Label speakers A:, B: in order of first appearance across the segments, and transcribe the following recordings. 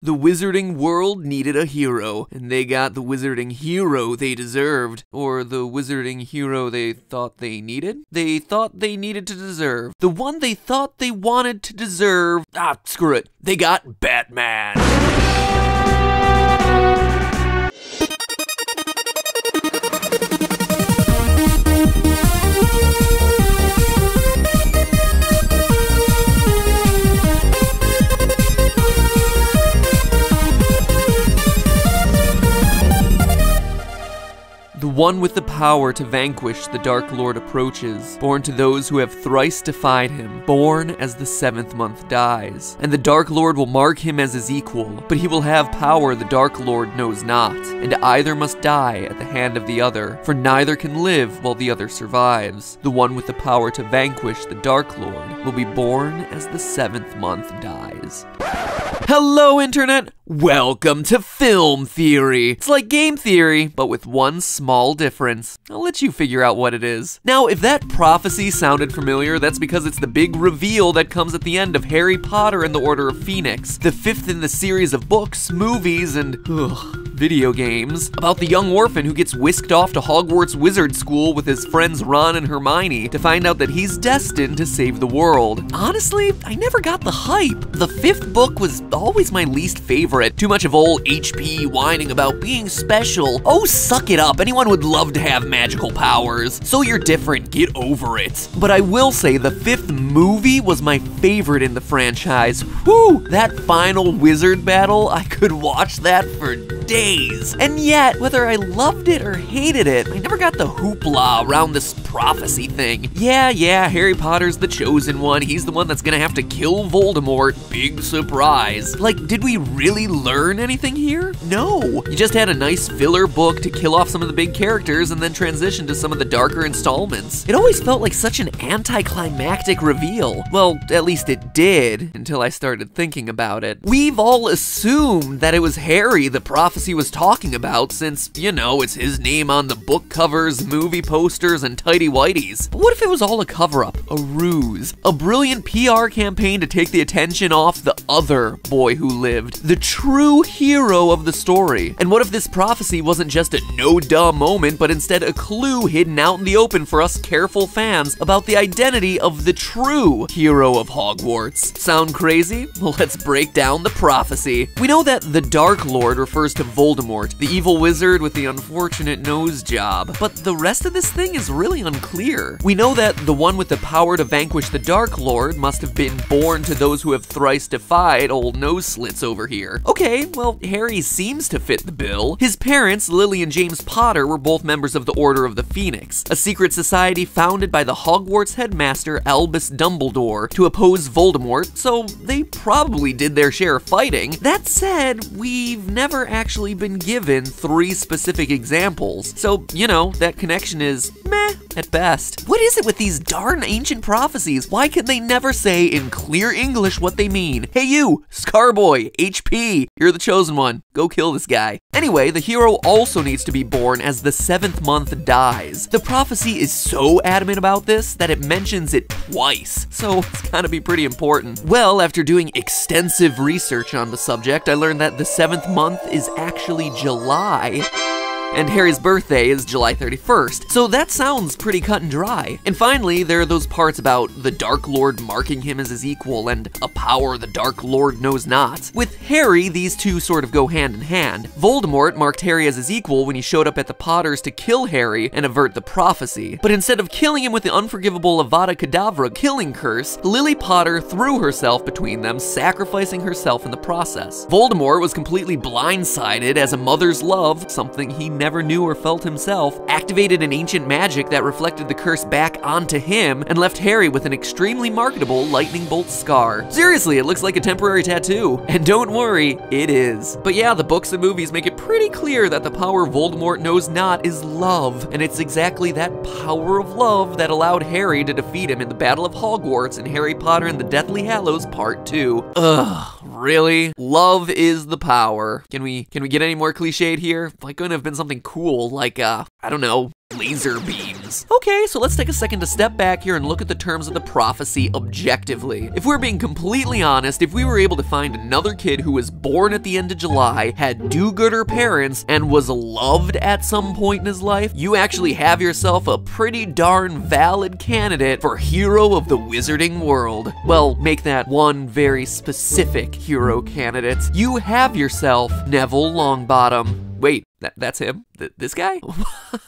A: The wizarding world needed a hero, and they got the wizarding hero they deserved. Or the wizarding hero they thought they needed? They thought they needed to deserve. The one they thought they wanted to deserve. Ah, screw it. They got Batman. The one with the power to vanquish the Dark Lord approaches, born to those who have thrice defied him, born as the 7th month dies. And the Dark Lord will mark him as his equal, but he will have power the Dark Lord knows not, and either must die at the hand of the other, for neither can live while the other survives. The one with the power to vanquish the Dark Lord will be born as the 7th month dies. Hello, Internet! Welcome to Film Theory! It's like game theory, but with one small difference. I'll let you figure out what it is. Now, if that prophecy sounded familiar, that's because it's the big reveal that comes at the end of Harry Potter and the Order of Phoenix, the 5th in the series of books, movies, and video games, about the young orphan who gets whisked off to Hogwarts Wizard School with his friends Ron and Hermione to find out that he's destined to save the world. Honestly, I never got the hype. The 5th book was always my least favorite. Too much of old HP whining about being special. Oh, suck it up. Anyone would love to have magical powers. So you're different. Get over it. But I will say the 5th movie was my favorite in the franchise. Whew! That final wizard battle, I could watch that for days. And yet, whether I loved it or hated it, I never got the hoopla around this prophecy thing. Yeah, Harry Potter's the chosen one. He's the one that's gonna have to kill Voldemort. Big surprise. Like, did we really learn anything here? No. You just had a nice filler book to kill off some of the big characters and then transition to some of the darker installments. It always felt like such an anticlimactic reveal. Well, at least it did, until I started thinking about it. We've all assumed that it was Harry the prophecy was talking about since, you know, it's his name on the book covers, movie posters, and tighty-whities. But what if it was all a cover-up, a ruse, a brilliant PR campaign to take the attention off the other boy who lived, the true hero of the story? And what if this prophecy wasn't just a no-duh moment, but instead a clue hidden out in the open for us careful fans about the identity of the true hero of Hogwarts? Sound crazy? Well, let's break down the prophecy. We know that the Dark Lord refers to Voldemort, the evil wizard with the unfortunate nose job, but the rest of this thing is really unclear. We know that the one with the power to vanquish the Dark Lord must have been born to those who have thrice defied old nose slits over here. Okay, well, Harry seems to fit the bill. His parents, Lily and James Potter, were both members of the Order of the Phoenix, a secret society founded by the Hogwarts headmaster Albus Dumbledore to oppose Voldemort, so they probably did their share of fighting. That said, we've never actually been given 3 specific examples, so, you know, that connection is meh at best. What is it with these darn ancient prophecies? Why can they never say in clear English what they mean? Hey you, Scarboy, HP, you're the chosen one. Go kill this guy. Anyway, the hero also needs to be born as the 7th month dies. The prophecy is so adamant about this that it mentions it twice, so it's gotta be pretty important. Well, after doing extensive research on the subject, I learned that the 7th month is actually July. And Harry's birthday is July 31st, so that sounds pretty cut and dry. And finally, there are those parts about the Dark Lord marking him as his equal and a power the Dark Lord knows not. With Harry, these two sort of go hand in hand. Voldemort marked Harry as his equal when he showed up at the Potters to kill Harry and avert the prophecy. But instead of killing him with the unforgivable Avada Kedavra killing curse, Lily Potter threw herself between them, sacrificing herself in the process. Voldemort was completely blindsided as a mother's love, something he never knew or felt himself, activated an ancient magic that reflected the curse back onto him and left Harry with an extremely marketable lightning bolt scar. Seriously, it looks like a temporary tattoo. And don't worry, it is. But yeah, the books and movies make it pretty clear that the power Voldemort knows not is love, and it's exactly that power of love that allowed Harry to defeat him in the Battle of Hogwarts in Harry Potter and the Deathly Hallows Part 2. Ugh, really? Love is the power. Can we get any more cliched here? Why couldn't it have been something cool like, I don't know, laser beams. Okay, so let's take a second to step back here and look at the terms of the prophecy objectively. If we're being completely honest, if we were able to find another kid who was born at the end of July, had do-gooder parents, and was loved at some point in his life, you actually have yourself a pretty darn valid candidate for hero of the wizarding world. Well, make that one very specific hero candidate. You have yourself Neville Longbottom. Wait, that's him? This guy?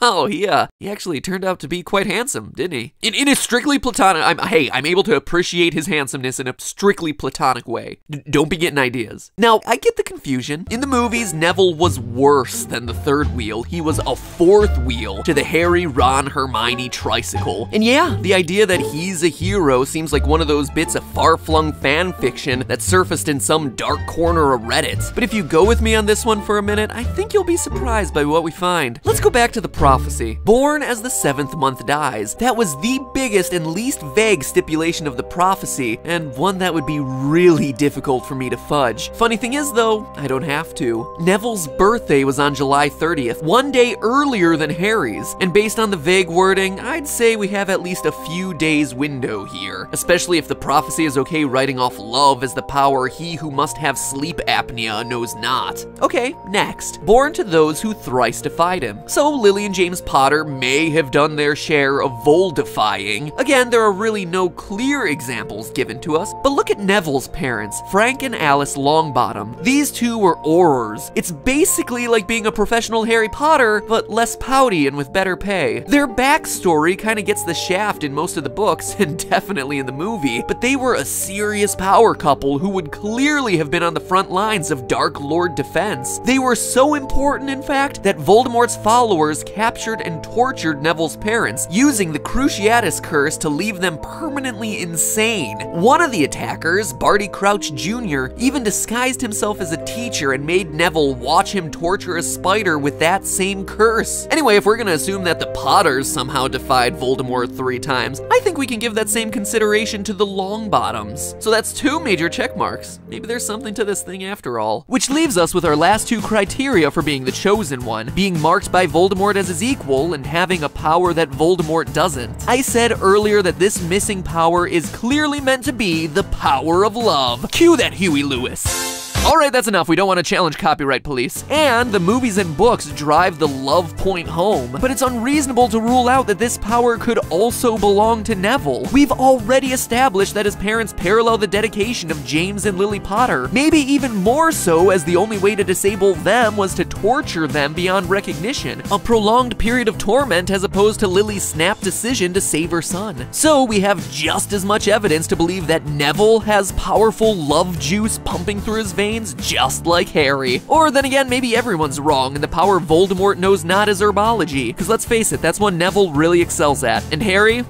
A: Wow, he actually turned out to be quite handsome, didn't he? In a strictly platonic, I'm able to appreciate his handsomeness in a strictly platonic way. Don't be getting ideas. Now, I get the confusion. In the movies, Neville was worse than the third wheel. He was a fourth wheel to the Harry, Ron, Hermione tricycle. And yeah, the idea that he's a hero seems like one of those bits of far-flung fan fiction that surfaced in some dark corner of Reddit. But if you go with me on this one for a minute, I think you'll be surprised by what we find. Let's go back to the prophecy. Born as the 7th month dies. That was the biggest and least vague stipulation of the prophecy, and one that would be really difficult for me to fudge. Funny thing is though, I don't have to. Neville's birthday was on July 30th, one day earlier than Harry's, and based on the vague wording, I'd say we have at least a few days window here, especially if the prophecy is okay writing off love as the power he who must have sleep apnea knows not. Okay, next. Born to those who thrice defied him. So Lily and James Potter may have done their share of Voldifying. Again, there are really no clear examples given to us, but look at Neville's parents, Frank and Alice Longbottom. These two were Aurors. It's basically like being a professional Harry Potter, but less pouty and with better pay. Their backstory kind of gets the shaft in most of the books, and definitely in the movie, but they were a serious power couple who would clearly have been on the front lines of Dark Lord defense. They were so important, in fact, that Voldemort's followers captured and tortured Neville's parents, using the Cruciatus Curse to leave them permanently insane. One of the attackers, Barty Crouch Jr., even disguised himself as a teacher and made Neville watch him torture a spider with that same curse. Anyway, if we're gonna assume that the Potters somehow defied Voldemort 3 times, I think we can give that same consideration to the Longbottoms. So that's 2 major check marks. Maybe there's something to this thing after all. Which leaves us with our last 2 criteria for being the chosen one, being marked by Voldemort as his equal and having a power that Voldemort doesn't. I said earlier that this missing power is clearly meant to be the power of love. Cue that Huey Lewis. Alright, that's enough. We don't want to challenge copyright police. And the movies and books drive the love point home. But it's unreasonable to rule out that this power could also belong to Neville. We've already established that his parents parallel the dedication of James and Lily Potter. Maybe even more so, as the only way to disable them was to torture them beyond recognition. A prolonged period of torment as opposed to Lily's snap decision to save her son. So we have just as much evidence to believe that Neville has powerful love juice pumping through his veins, just like Harry. Or then again, maybe everyone's wrong and the power Voldemort knows not is herbology. Because let's face it, that's one Neville really excels at. And Harry?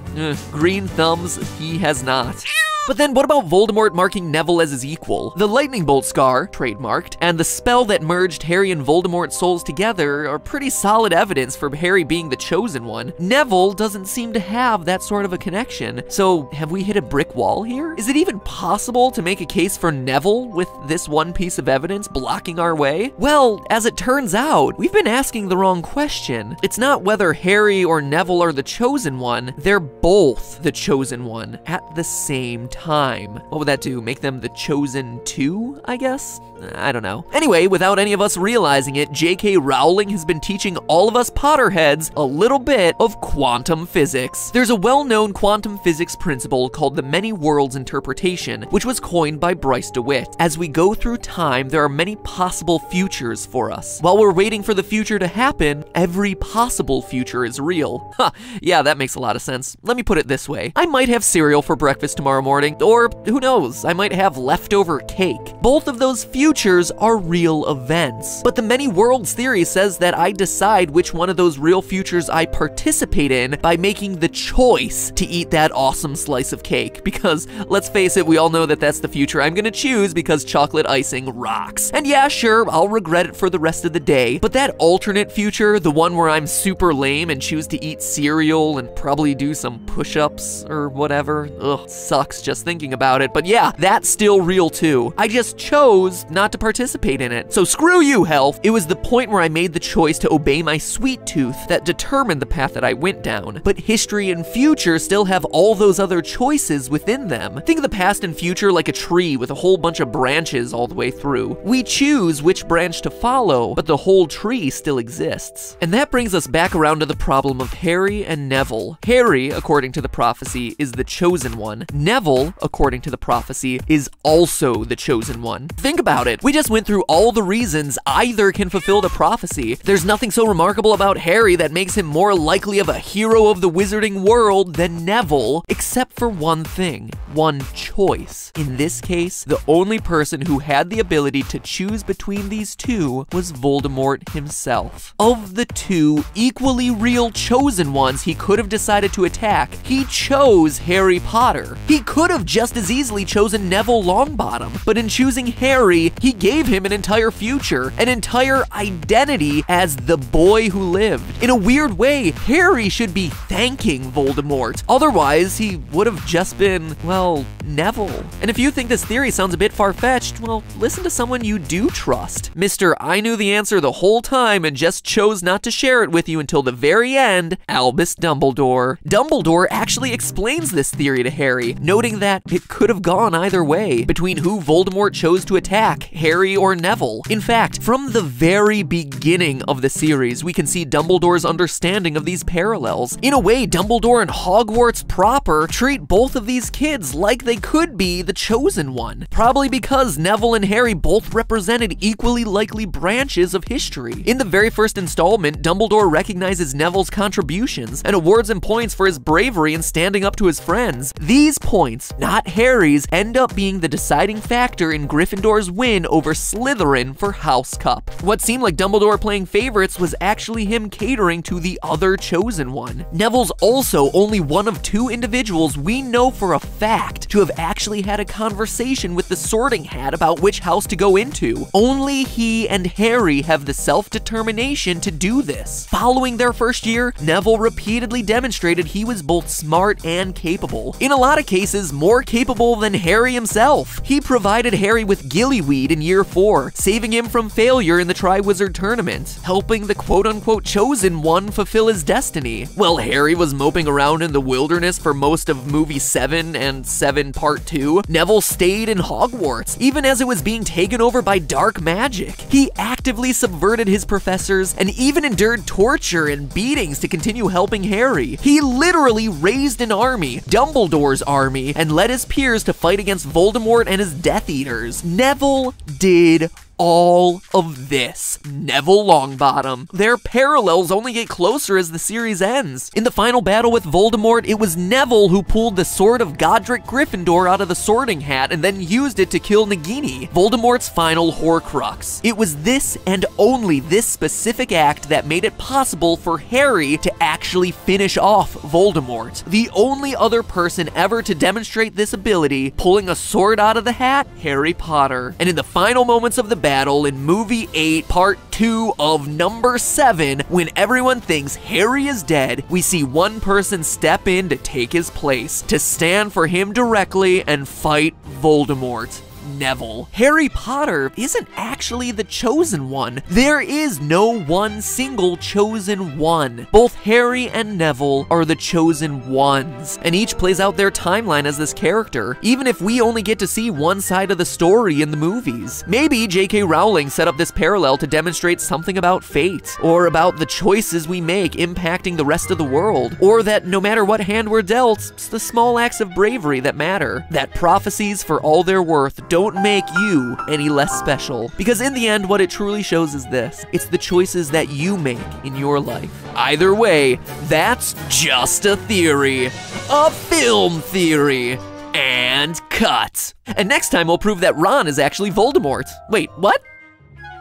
A: Green thumbs, he has not. But then what about Voldemort marking Neville as his equal? The lightning bolt scar, trademarked, and the spell that merged Harry and Voldemort's souls together are pretty solid evidence for Harry being the chosen one. Neville doesn't seem to have that sort of a connection. So have we hit a brick wall here? Is it even possible to make a case for Neville with this one piece of evidence blocking our way? Well, as it turns out, we've been asking the wrong question. It's not whether Harry or Neville are the chosen one, they're both the chosen one at the same time. What would that do? Make them the chosen 2, I guess? I don't know. Anyway, without any of us realizing it, J.K. Rowling has been teaching all of us Potterheads a little bit of quantum physics. There's a well-known quantum physics principle called the many worlds interpretation, which was coined by Bryce DeWitt. As we go through time, there are many possible futures for us. While we're waiting for the future to happen, every possible future is real. Yeah, that makes a lot of sense. Let me put it this way. I might have cereal for breakfast tomorrow morning, or who knows, I might have leftover cake. Both of those futures are real events. But the many worlds theory says that I decide which one of those real futures I participate in by making the choice to eat that awesome slice of cake. Because let's face it, we all know that that's the future I'm gonna choose because chocolate icing rocks. And yeah, sure, I'll regret it for the rest of the day, but that alternate future, the one where I'm super lame and choose to eat cereal and probably do some push-ups or whatever, ugh, sucks just just thinking about it, but yeah, that's still real too. I just chose not to participate in it. So screw you, health. It was the point where I made the choice to obey my sweet tooth that determined the path that I went down. But history and future still have all those other choices within them. Think of the past and future like a tree with a whole bunch of branches all the way through. We choose which branch to follow, but the whole tree still exists. And that brings us back around to the problem of Harry and Neville. Harry, according to the prophecy, is the chosen one. Neville, according to the prophecy, is also the chosen one. Think about it. We just went through all the reasons either can fulfill the prophecy. There's nothing so remarkable about Harry that makes him more likely of a hero of the wizarding world than Neville, except for one thing, one choice. In this case, the only person who had the ability to choose between these two was Voldemort himself. Of the two equally real chosen ones he could have decided to attack, he chose Harry Potter. He could have just as easily chosen Neville Longbottom, but in choosing Harry, he gave him an entire future, an entire identity as the boy who lived. In a weird way, Harry should be thanking Voldemort. Otherwise, he would have just been, well, Neville. And if you think this theory sounds a bit far-fetched, well, listen to someone you do trust. Mr. I knew the answer the whole time and just chose not to share it with you until the very end, Albus Dumbledore. Dumbledore actually explains this theory to Harry, noting that it could have gone either way, between who Voldemort chose to attack, Harry or Neville. In fact, from the very beginning of the series, we can see Dumbledore's understanding of these parallels. In a way, Dumbledore and Hogwarts proper treat both of these kids like they could be the chosen one. Probably because Neville and Harry both represented equally likely branches of history. In the very first installment, Dumbledore recognizes Neville's contributions and awards him points for his bravery in standing up to his friends. These points, not Harry's, end up being the deciding factor in Gryffindor's win over Slytherin for House Cup. What seemed like Dumbledore playing favorites was actually him catering to the other chosen one. Neville's also only one of two individuals we know for a fact to have actually had a conversation with the Sorting Hat about which house to go into. Only he and Harry have the self-determination to do this. Following their first year, Neville repeatedly demonstrated he was both smart and capable. In a lot of cases, more capable than Harry himself. He provided Harry with gillyweed in year 4, saving him from failure in the Triwizard Tournament, helping the quote-unquote chosen one fulfill his destiny. While Harry was moping around in the wilderness for most of movie 7 and 7 Part 2, Neville stayed in Hogwarts, even as it was being taken over by dark magic. He actively subverted his professors and even endured torture and beatings to continue helping Harry. He literally raised an army, Dumbledore's army, and led his peers to fight against Voldemort and his Death Eaters. Neville did all of this. Neville Longbottom. Their parallels only get closer as the series ends. In the final battle with Voldemort, it was Neville who pulled the sword of Godric Gryffindor out of the Sorting Hat and then used it to kill Nagini, Voldemort's final Horcrux. It was this and only this specific act that made it possible for Harry to actually finish off Voldemort. The only other person ever to demonstrate this ability, pulling a sword out of the hat, Harry Potter. And in the final moments of the battle in movie 8, part 2 of number 7, when everyone thinks Harry is dead, we see one person step in to take his place, to stand for him directly and fight Voldemort. Neville. Harry Potter isn't actually the chosen one. There is no one single chosen one. Both Harry and Neville are the chosen ones, and each plays out their timeline as this character, even if we only get to see one side of the story in the movies. Maybe J.K. Rowling set up this parallel to demonstrate something about fate, or about the choices we make impacting the rest of the world, or that no matter what hand we're dealt, it's the small acts of bravery that matter, that prophecies, for all their worth, don't make you any less special. Because in the end, what it truly shows is this: it's the choices that you make in your life. Either way, that's just a theory. A film theory. And cut. And next time we'll prove that Ron is actually Voldemort. Wait, what?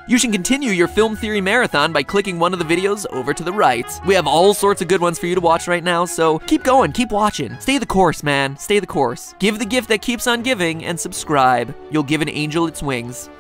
A: You should continue your film theory marathon by clicking one of the videos over to the right. We have all sorts of good ones for you to watch right now, so keep going, keep watching. Stay the course, man, stay the course. Give the gift that keeps on giving and subscribe. You'll give an angel its wings.